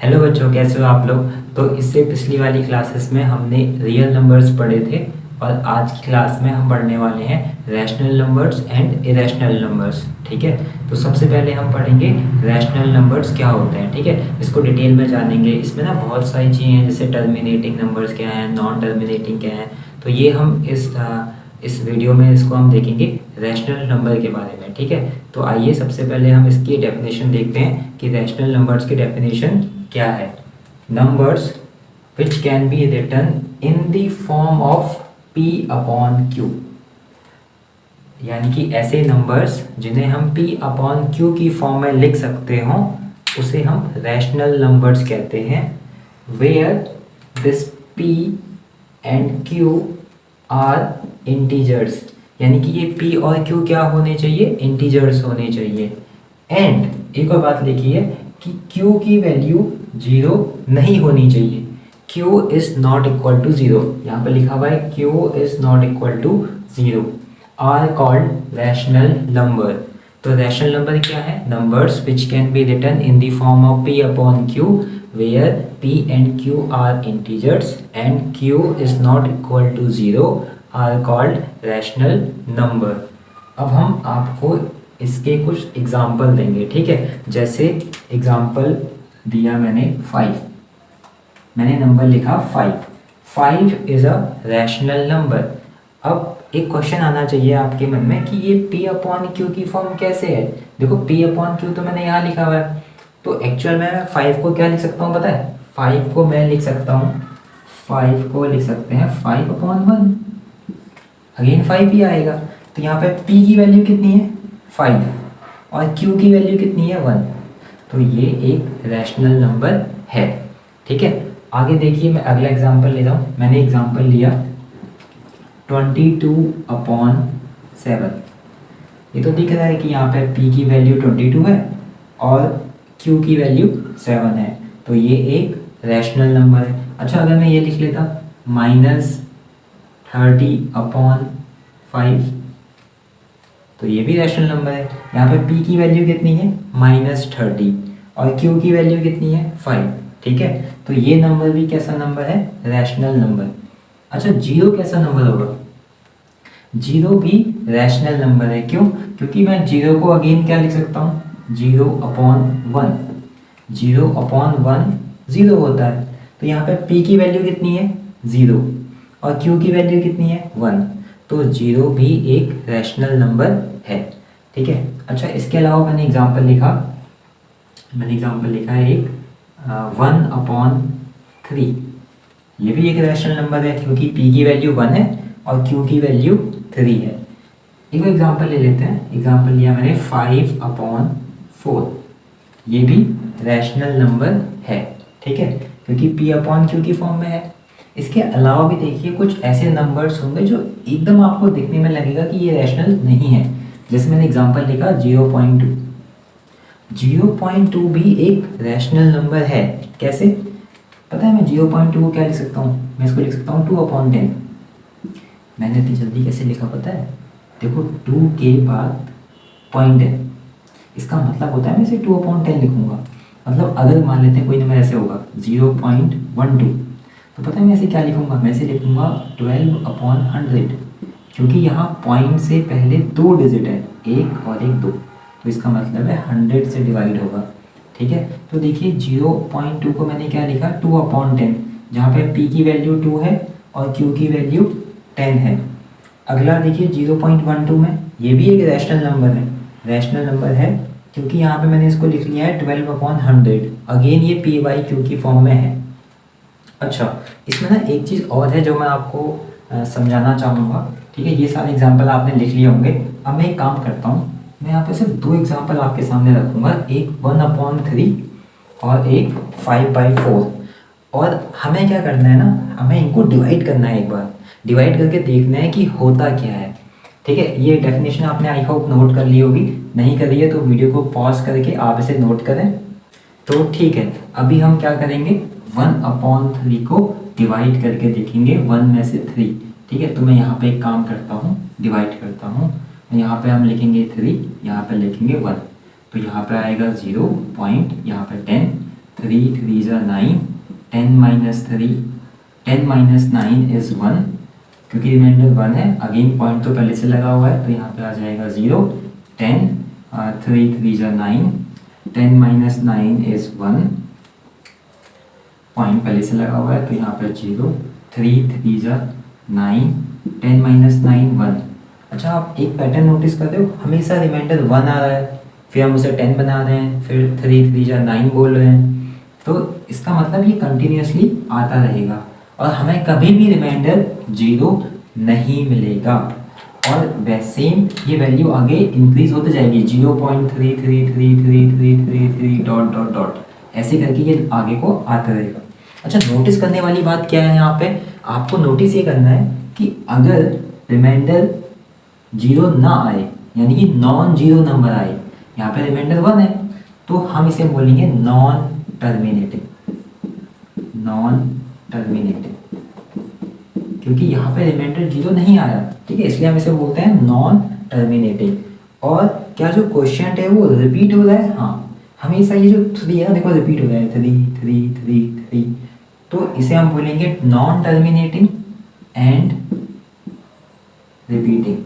Hello बच्चों, कैसे हो आप लोग। तो इससे पिछली वाली क्लासेस में हमने रियल नंबर्स पढ़े थे और आज की क्लास में हम पढ़ने वाले हैं rational numbers and irrational numbers. ठीक है, तो सबसे पहले हम पढ़ेंगे रैशनल नंबर्स क्या होते हैं। ठीक है, इसको डिटेल में जानेंगे। इसमें ना बहुत सारी चीज़ें हैं, जैसे टर्मिनेटिंग नंबर्स क्या हैं, नॉन टर्मिनेटिंग क्या हैं। तो ये हम इस वीडियो में इसको हम देखेंगे रैशनल नंबर के बारे में। ठीक है, तो आइए सबसे पहले हम इसकी डेफिनेशन देखते हैं कि रैशनल नंबर्स की डेफिनेशन क्या है। Numbers which can be written in the form of p upon q, यानी कि ऐसे नंबर्स जिन्हें हम p अपॉन q की फॉर्म में लिख सकते हों उसे हम रैशनल नंबर्स कहते हैं। Where this p and q are integers, यानी कि ये p और q क्या होने चाहिए, इंटीजर्स होने चाहिए। एंड एक और बात लिखिए कि q की वैल्यू 0 नहीं होनी चाहिए। q is not equal to 0, यहाँ पे लिखा हुआ है q is not equal to 0 are called rational number. तो रैशनल नंबर क्या है, numbers which can be written in the form of p upon q where p and q are integers and q is not equal to 0 are called rational number. अब हम आपको इसके कुछ example देंगे। ठीक है, जैसे एग्जाम्पल दिया मैंने 5, मैंने नंबर लिखा 5 इज अ रैशनल नंबर। अब एक क्वेश्चन आना चाहिए आपके मन में कि ये p अपॉन क्यू की फॉर्म कैसे है। देखो p अपॉन क्यू तो मैंने यहाँ लिखा हुआ है, तो एक्चुअल में मैं 5 को क्या लिख सकता हूँ पता है, 5 को मैं लिख सकता हूँ, 5 को लिख सकते हैं 5 अपॉन 1, अगेन 5 ही आएगा। तो यहाँ पे p की वैल्यू कितनी है 5 और q की वैल्यू कितनी है 1, तो ये एक रैशनल नंबर है। ठीक है, आगे देखिए, मैं अगला एग्जांपल ले रहा हूँ। मैंने एग्जांपल लिया 22 अपॉन 7। ये तो दिख रहा है कि यहाँ पे p की वैल्यू 22 है और q की वैल्यू 7 है, तो ये एक रैशनल नंबर है। अच्छा, अगर मैं ये लिख लेता -30 अपॉन 5, तो ये भी रैशनल नंबर है। यहाँ पे p की वैल्यू कितनी है -30 और q की वैल्यू कितनी है 5। ठीक है, तो ये नंबर भी कैसा नंबर है, रैशनल नंबर। अच्छा, 0 कैसा नंबर होगा, 0 भी रैशनल नंबर है। क्यों, क्योंकि मैं 0 को अगेन क्या लिख सकता हूँ, 0 अपॉन 1, 0 अपॉन 1 0 होता है। तो यहाँ पे p की वैल्यू कितनी है 0 और q की वैल्यू कितनी है 1, तो 0 भी एक रैशनल नंबर है। ठीक है, अच्छा, इसके अलावा मैंने एग्जांपल लिखा है एक 1 अपॉन 3। ये भी एक रैशनल नंबर है क्योंकि p की वैल्यू 1 है और q की वैल्यू 3 है। एक एग्जांपल ले लेते हैं, एग्जांपल लिया मैंने 5 अपॉन 4। ये भी रैशनल नंबर है। ठीक है, क्योंकि p अपॉन q की फॉर्म में है। इसके अलावा भी देखिए कुछ ऐसे नंबर्स होंगे जो एकदम आपको दिखने में लगेगा कि ये रैशनल नहीं है। जैसे मैंने एग्जांपल लिखा 0.2, 0.2 भी एक रैशनल नंबर है। कैसे पता है, मैं 0.2 को क्या लिख सकता हूँ, मैं इसको लिख सकता हूँ 2 अपॉन 10। मैंने इतनी जल्दी कैसे लिखा पता है, देखो 2 के बाद पॉइंट है, इसका मतलब होता है मैं इसे 2 अपॉन 10 लिखूंगा। मतलब अगर मान लेते हैं कोई नंबर ऐसे होगा 0.12, तो पता है मैं ऐसे क्या लिखूंगा, मैं इसे लिखूंगा 12 अपॉन 100, क्योंकि यहाँ पॉइंट से पहले 2 डिजिट है, 1 और 1 2, तो इसका मतलब है 100 से डिवाइड होगा। ठीक है, तो देखिए 0.2 को मैंने क्या लिखा 2 अपॉन 10, जहाँ पे p की वैल्यू 2 है और q की वैल्यू 10 है। अगला देखिए 0.12 में, ये भी एक रैशनल नंबर है क्योंकि यहाँ पे मैंने इसको लिख लिया है 12 अपॉन 100, अगेन ये p बाई q की फॉर्म में है। अच्छा, इसमें ना एक चीज़ और है जो मैं आपको समझाना चाहूँगा। ठीक है, ये सारे एग्जाम्पल आपने लिख लिए होंगे। अब मैं एक काम करता हूँ, मैं यहाँ पे सिर्फ 2 एग्जाम्पल आपके सामने रखूँगा, एक 1 अपॉन 3 और एक 5/4। और हमें क्या करना है ना, हमें इनको डिवाइड करना है, एक बार डिवाइड करके देखना है कि होता क्या है। ठीक है, ये डेफिनेशन आपने आई होप नोट कर ली होगी, नहीं करी है तो वीडियो को पॉज करके आप इसे नोट करें। तो ठीक है, अभी हम क्या करेंगे, 1 अपॉन 3 को डिवाइड करके देखेंगे 1 में से 3। ठीक है, तो मैं यहाँ पे एक काम करता हूँ, डिवाइड करता हूँ यहाँ पे हम लिखेंगे 3, यहाँ पे लिखेंगे 1, तो यहाँ पे आएगा 0 पॉइंट, यहाँ पे 10, 3 3 ज़ा 9, 10 माइनस 3, 10 माइनस 9 इज़ 1, क्योंकि रिमाइंडर 1 है, अगेन पॉइंट तो पहले से लगा हुआ है, तो यहाँ पे आ जाएगा 0, 10, 3 3 ज़ा 9, 10 माइनस 9 इज़ 1, पॉइंट पहले से लगा हुआ है, तो यहाँ पे 0, 3 3 ज़ा 9, 10 माइनस 9 1। अच्छा, आप एक पैटर्न नोटिस करते हो, हमेशा रिमाइंडर 1 आ रहा है, फिर हम उसे 10 बना रहे हैं, फिर 3 3 ज़ा 9 बोल रहे हैं, तो इसका मतलब ये कंटिन्यूसली आता रहेगा और हमें कभी भी रिमाइंडर 0 नहीं मिलेगा। और वैसे ये वैल्यू आगे इंक्रीज होते जाएगी, 0.333333 डॉट डॉट डॉट, ऐसे करके ये आगे को आता रहेगा। अच्छा, नोटिस करने वाली बात क्या है यहाँ पे, आपको नोटिस ये करना है कि अगर रिमाइंडर 0 ना आए, यानी कि नॉन जीरो नंबर आए, यहाँ पे रिमाइंडर 1 है, तो हम इसे बोलेंगे नॉन टर्मिनेटिंग, नॉन टर्मिनेटिंग, क्योंकि यहाँ पे रिमाइंडर 0 नहीं आया, ठीक है, इसलिए हम इसे बोलते हैं नॉन टर्मिनेटिंग। और क्या जो क्वेश्चन है वो रिपीट हो रहा है, हाँ, हमेशा ये जो 3 है देखो रिपीट हो रहा है, 3 3 3 3, तो इसे हम बोलेंगे नॉन टर्मिनेटिंग एंड रिपीटिंग।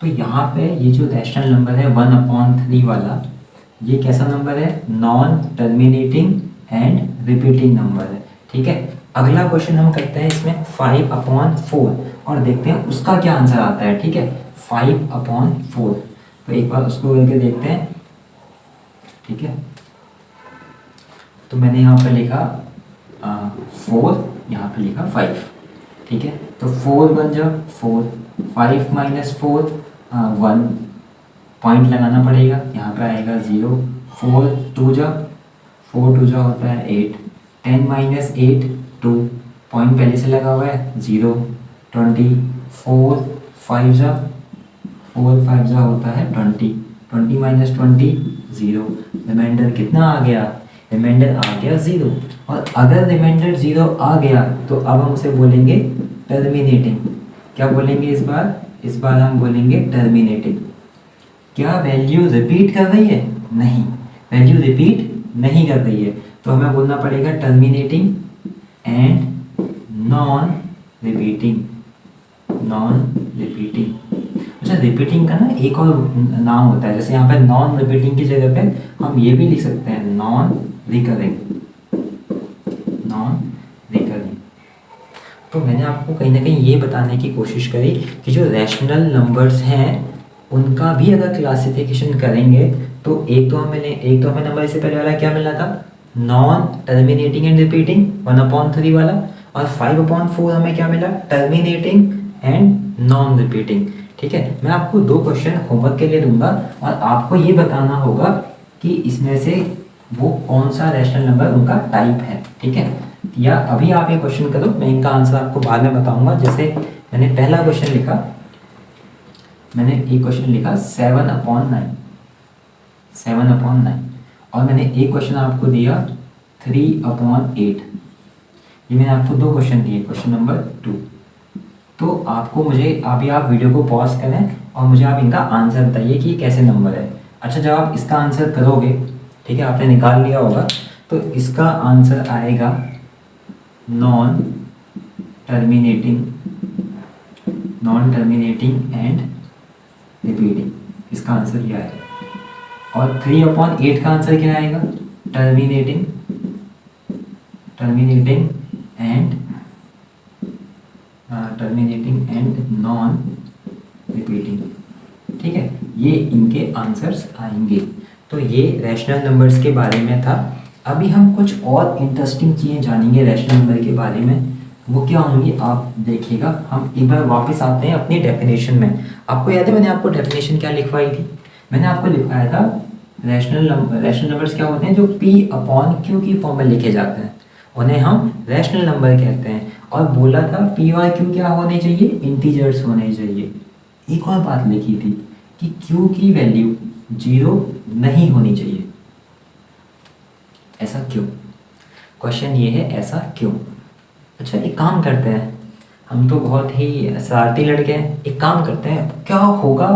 तो यहाँ पे ये जो रैशनल नंबर है 1/3 वाला, ये कैसा नंबर है, non terminating and repeating number है, ठीक है। अगला क्वेश्चन हम करते हैं इसमें 5/4 और देखते हैं उसका क्या आंसर आता है, ठीक है, 5/4, तो एक बार उसको करके देखते हैं, ठीक है। तो मैंने यहाँ पे लिखा 4, यहाँ पे लिखा 5, ठीक है, तो 4 बन जा 4, 5 माइनस 4 1, पॉइंट लगाना पड़ेगा, यहाँ पे आएगा 0, 4 2 जा, 4 2 जा होता है 8, 10 माइनस 8 2, पॉइंट पहले से लगा हुआ है 0, 20, 4 5 जा, 4 5 जा होता है 20, 20 माइनस 20 0, रिमाइंडर कितना आ गया, रिमाइंडर आ गया 0। और अगर रिमाइंडर 0 आ गया तो अब हम उसे बोलेंगे टर्मिनेटिंग। क्या बोलेंगे इस बार हम बोलेंगे टर्मिनेटिंग। क्या वैल्यू रिपीट कर रही है, नहीं, वैल्यू रिपीट नहीं कर रही है, तो हमें बोलना पड़ेगा terminating and non repeating, non repeating. अच्छा, रिपीटिंग का ना एक और नाम होता है, जैसे यहाँ पे नॉन रिपीटिंग की जगह पे हम ये भी लिख सकते हैं नॉन रिकरिंग, नॉन रिकरिंग। तो मैंने आपको कहीं ना कहीं ये बताने की कोशिश करी कि जो रैशनल नंबर्स हैं उनका भी अगर क्लासिफिकेशन करेंगे तो एक तो हमें नंबर इससे पहले वाला क्या मिलना था, नॉन टर्मिनेटिंग एंड रिपीटिंग 1/3 वाला, और 5/4 हमें क्या मिला, टर्मिनेटिंग एंड नॉन रिपीटिंग, ठीक है। मैं आपको 2 क्वेश्चन होमवर्क के लिए दूंगा और आपको ये बताना होगा कि इसमें से वो कौन सा रैशनल नंबर उनका टाइप है, ठीक है। या अभी आप ये क्वेश्चन करो, मैं इनका आंसर आपको बाद में बताऊंगा। जैसे मैंने पहला क्वेश्चन लिखा, मैंने एक क्वेश्चन लिखा 7/9, 7/9, और मैंने एक क्वेश्चन आपको दिया 3/8। ये मैंने आपको 2 क्वेश्चन दिए, क्वेश्चन नंबर 2। तो आपको मुझे अभी आप वीडियो को पॉज करें और मुझे आप इनका आंसर बताइए कि ये कैसे नंबर है। अच्छा, जब आप इसका आंसर करोगे, ठीक है, आपने निकाल लिया होगा, तो इसका आंसर आएगा नॉन टर्मिनेटिंग एंड रिपीटिंग, इसका आंसर ये आएगा। और 3/8 का आंसर क्या आएगा, टर्मिनेटिंग एंड नॉन रिपीटिंग, ठीक है। ये इनके आंसर्स आएंगे। तो ये रैशनल नंबर्स के बारे में था। अभी हम कुछ और इंटरेस्टिंग चीज़ें जानेंगे रैशनल नंबर के बारे में। वो क्या होंगी आप देखिएगा। हम एक बार वापस आते हैं अपनी डेफिनेशन में। आपको याद है मैंने आपको डेफिनेशन क्या लिखवाई थी, मैंने आपको लिखवाया था रैशनल नंबर्स क्या होते हैं, जो P/Q की फॉर्म में लिखे जाते हैं, उन्हें हम रैशनल नंबर कहते हैं। और बोला था P और Q क्या होने चाहिए, इंटीजर्स होने चाहिए। एक और बात लिखी थी कि Q की वैल्यू 0 नहीं होनी चाहिए। ऐसा क्यों, क्वेश्चन ये है ऐसा क्यों। अच्छा, एक काम करते हैं, हम तो बहुत ही शरारती लड़के हैं। एक काम करते हैं, क्या होगा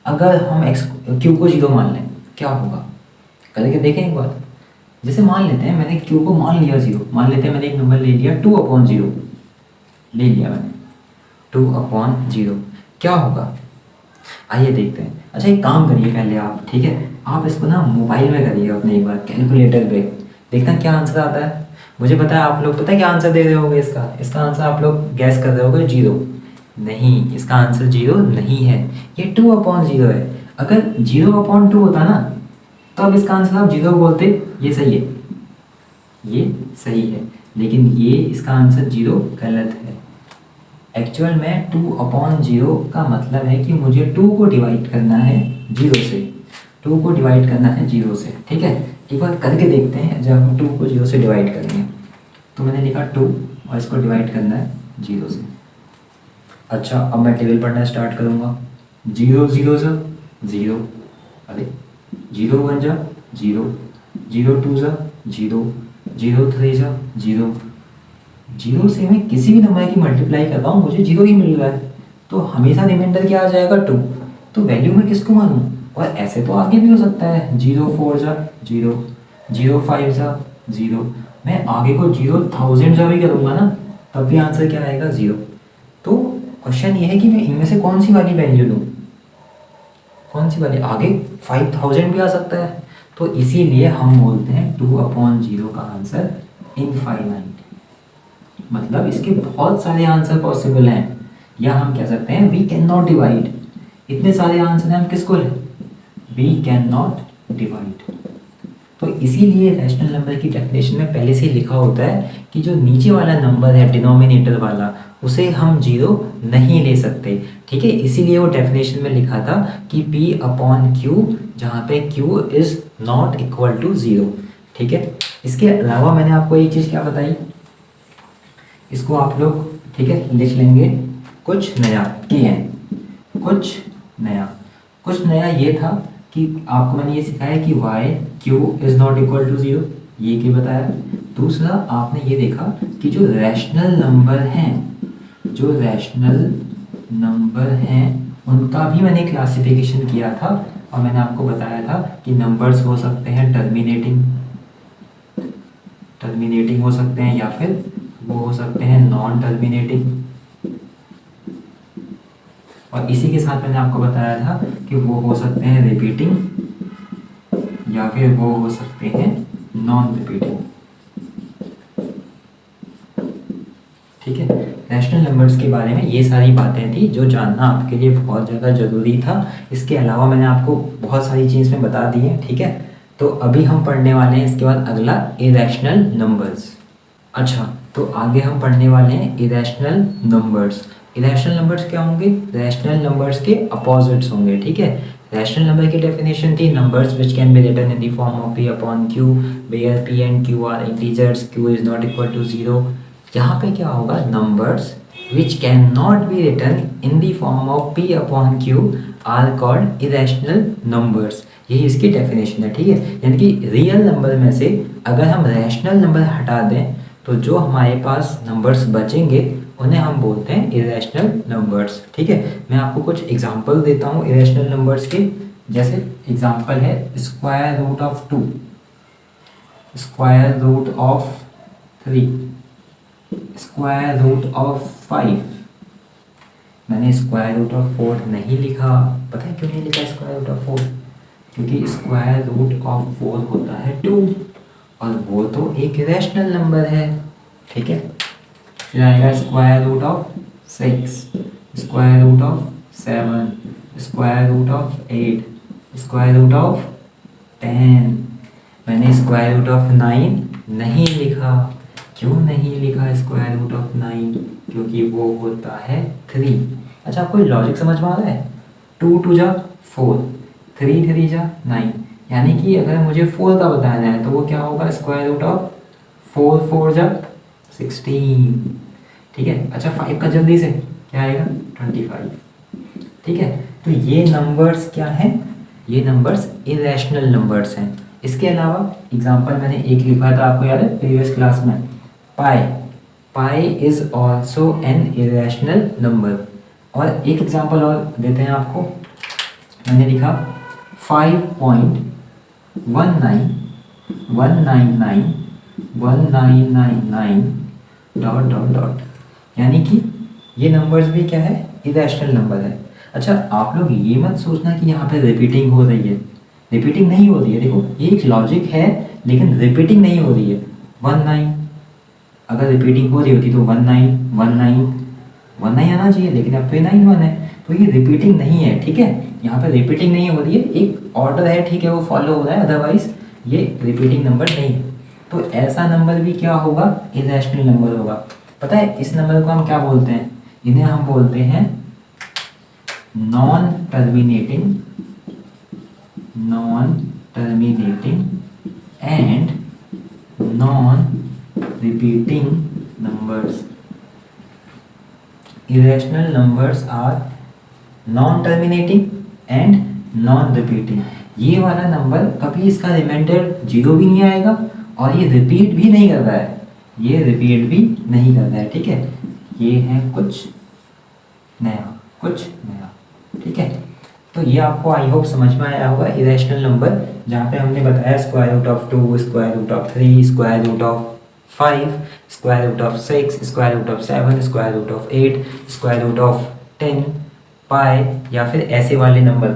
अगर हम एक्स क्यू को 0 मान लें, क्या होगा करके देखें एक बार। जैसे मान लेते हैं मैंने क्यू को मान लिया 0, मान लेते हैं मैंने एक नंबर ले लिया 2/0 ले लिया मैंने 2/0, क्या होगा आइए देखते हैं। अच्छा एक काम करिए पहले आप, ठीक है, आप इसको ना मोबाइल में करिए अपने एक बार कैलकुलेटर पे, देखना क्या आंसर आता है। मुझे पता है आप लोग पता है क्या आंसर दे रहे होंगे, इसका आंसर आप लोग गैस कर रहे होंगे 0। नहीं, इसका आंसर 0 नहीं है, ये 2/0 है। अगर 0/2 होता ना तब इसका आंसर आप 0 बोलते, ये सही है, ये सही है, लेकिन ये इसका आंसर 0 गलत है। एक्चुअल में 2/0 का मतलब है कि मुझे 2 को डिवाइड करना है 0 से, 2 को डिवाइड करना है 0 से, ठीक है। एक बार करके देखते हैं, जब हम 2 को 0 से डिवाइड करेंगे तो मैंने लिखा 2 और इसको डिवाइड करना है 0 से। अच्छा अब मैं टेबल पढ़ना स्टार्ट करूँगा। 0 0 जा 0, अरे 0 1 जा 0, 0 2 जा 0, 0 3 जा 0, 0 से मैं किसी भी नंबर की मल्टीप्लाई कर रहा हूँ मुझे 0 ही मिल रहा है, तो हमेशा रिमाइंडर क्या आ जाएगा 2। तो वैल्यू में किसको मानूँ, और ऐसे तो आगे भी हो सकता है 0 4 जा 0, 0 5 जा 0, मैं आगे को 0,000 जा भी करूँगा ना तब भी आंसर क्या आएगा 0। तो क्वेश्चन ये है कि मैं इनमें से कौन सी वाली वैल्यू लूँ, कौन सी वाली, आगे 5000 भी आ सकता है। तो इसीलिए हम बोलते हैं 2/0 का आंसर इनफाइनाइट, मतलब इसके बहुत सारे आंसर पॉसिबल हैं, या हम कह सकते हैं वी कैन नॉट डिवाइड। इतने सारे आंसर हैं, हम किसको लें, वी कैन नॉट डिवाइड। तो इसीलिए रैशनल नंबर की डेफिनेशन में पहले से ही लिखा होता है कि जो नीचे वाला नंबर है डिनोमिनेटर वाला उसे हम 0 नहीं ले सकते, ठीक है। इसीलिए वो डेफिनेशन में लिखा था कि P/Q, जहाँ पे Q is not equal to 0, ठीक है। इसके अलावा मैंने आपको एक चीज़ क्या बताई, इसको आप लोग ठीक है लिख लेंगे, कुछ नया किए हैं, कुछ नया ये था कि आपको मैंने ये सिखाया कि why Q is not equal to 0, ये क्या बताया। दूसरा आपने ये देखा कि जो रैशनल नंबर हैं उनका भी मैंने क्लासिफिकेशन किया था, और मैंने आपको बताया था कि नंबर्स हो सकते हैं टर्मिनेटिंग हो सकते हैं, या फिर वो हो सकते हैं नॉन टर्मिनेटिंग, और इसी के साथ मैंने आपको बताया था कि वो हो सकते हैं रिपीटिंग, या फिर वो हो सकते हैं नॉन रिपीटिंग, ठीक है। रैशनल नंबर्स के बारे में ये सारी बातें थी जो जानना आपके लिए बहुत ज़्यादा ज़रूरी था। इसके अलावा मैंने आपको बहुत सारी चीज़ में बता दी है, ठीक है। तो अभी हम पढ़ने वाले हैं इसके बाद अगला इरेशनल नंबर्स। अच्छा तो आगे हम पढ़ने वाले हैं इरेशनल नंबर्स। इरेशनल नंबर्स क्या होंगे, रैशनल नंबर्स के अपोजिट्स होंगे, ठीक है। रैशनल नंबर की डेफिनेशन थी numbers which can be written in the form of P/Q where P and Q are integers, Q is not equal to 0। यहाँ पे क्या होगा, numbers which can not be written in the form of P/Q are called irrational numbers. यही इसकी definition है, ठीक है। यानी कि रियल नंबर में से अगर हम रैशनल नंबर हटा दें तो जो हमारे पास नंबर्स बचेंगे उन्हें हम बोलते हैं इरेशनल नंबर्स, ठीक है। मैं आपको कुछ एग्जांपल देता हूँ इरेशनल नंबर्स के। जैसे एग्जांपल है square root of 2, square root of 3, square root of 5। मैंने स्क्वायर रूट ऑफ 4 नहीं लिखा, पता है क्यों नहीं लिखा स्क्वायर रूट ऑफ 4, क्योंकि स्क्वायर रूट ऑफ 4 होता है 2 और वो तो एक रैशनल नंबर है, ठीक है। फिर आएगा square root of 6, square root of 7, square root of 8, square root of 10। मैंने स्क्वायर रूट ऑफ 9 नहीं लिखा, क्यों नहीं लिखा स्क्वायर रूट ऑफ 9, क्योंकि वो होता है 3। अच्छा आपको लॉजिक समझ में आ रहा है, 2 2 जा 4, 3 3 जा 9, यानी कि अगर मुझे 4 का बताना है तो वो क्या होगा, स्क्वायर रूट ऑफ 4 4 जा 16, ठीक है। अच्छा 5 का जल्दी से क्या आएगा 25, ठीक है। तो ये नंबर्स क्या हैं, ये नंबर्स इरेशनल नंबर्स हैं। इसके अलावा एग्जांपल मैंने एक लिखा था, आपको याद है प्रीवियस क्लास में, pi pi is also an irrational number. और एक एग्जांपल और देते हैं आपको। मैंने लिखा 5.191991999 डॉट डॉट डॉट, यानी कि ये नंबर्स भी क्या है, इरेशनल नंबर है। अच्छा, आप लोग ये मत सोचना कि यहाँ पे रिपीटिंग हो रही है, रिपीटिंग नहीं हो रही है। देखो ये एक लॉजिक है लेकिन रिपीटिंग नहीं हो रही है। 19 अगर रिपीटिंग हो रही होती तो 19 आना चाहिए, लेकिन अब तो 91 है, तो ये रिपीटिंग नहीं है। ठीक है, यहाँ पे रिपीटिंग नहीं हो रही है, एक ऑर्डर है, ठीक है, वो फॉलो हो रहा है, अदरवाइज ये रिपीटिंग नंबर नहीं है। तो ऐसा नंबर भी क्या होगा, इरेशनल नंबर होगा। पता है इस नंबर को हम क्या बोलते हैं, इन्हें हम बोलते हैं non terminating and non repeating numbers. irrational numbers are non terminating and non repeating। ये वाला नंबर कभी इसका रिमाइंडर 0 भी नहीं आएगा और ये रिपीट भी नहीं कर रहा है, ये रिपीट भी नहीं कर रहा है। ठीक है, ये है कुछ नया। ठीक है, तो ये आपको आई होप समझ में आया होगा। इरेशनल नंबर जहाँ पे हमने बताया square root of 2, square root of 3, square root of 5, square root of 6, square root of 7, square root of 8, square root of 10, pi, या फिर ऐसे वाले number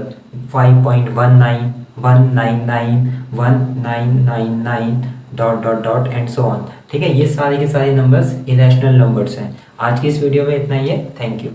5.1991991999 dot dot dot and so on. ठीक है, ये सारे के सारे नंबर्स इरेशनल नंबर्स हैं। आज की इस वीडियो में इतना ही है। Thank you.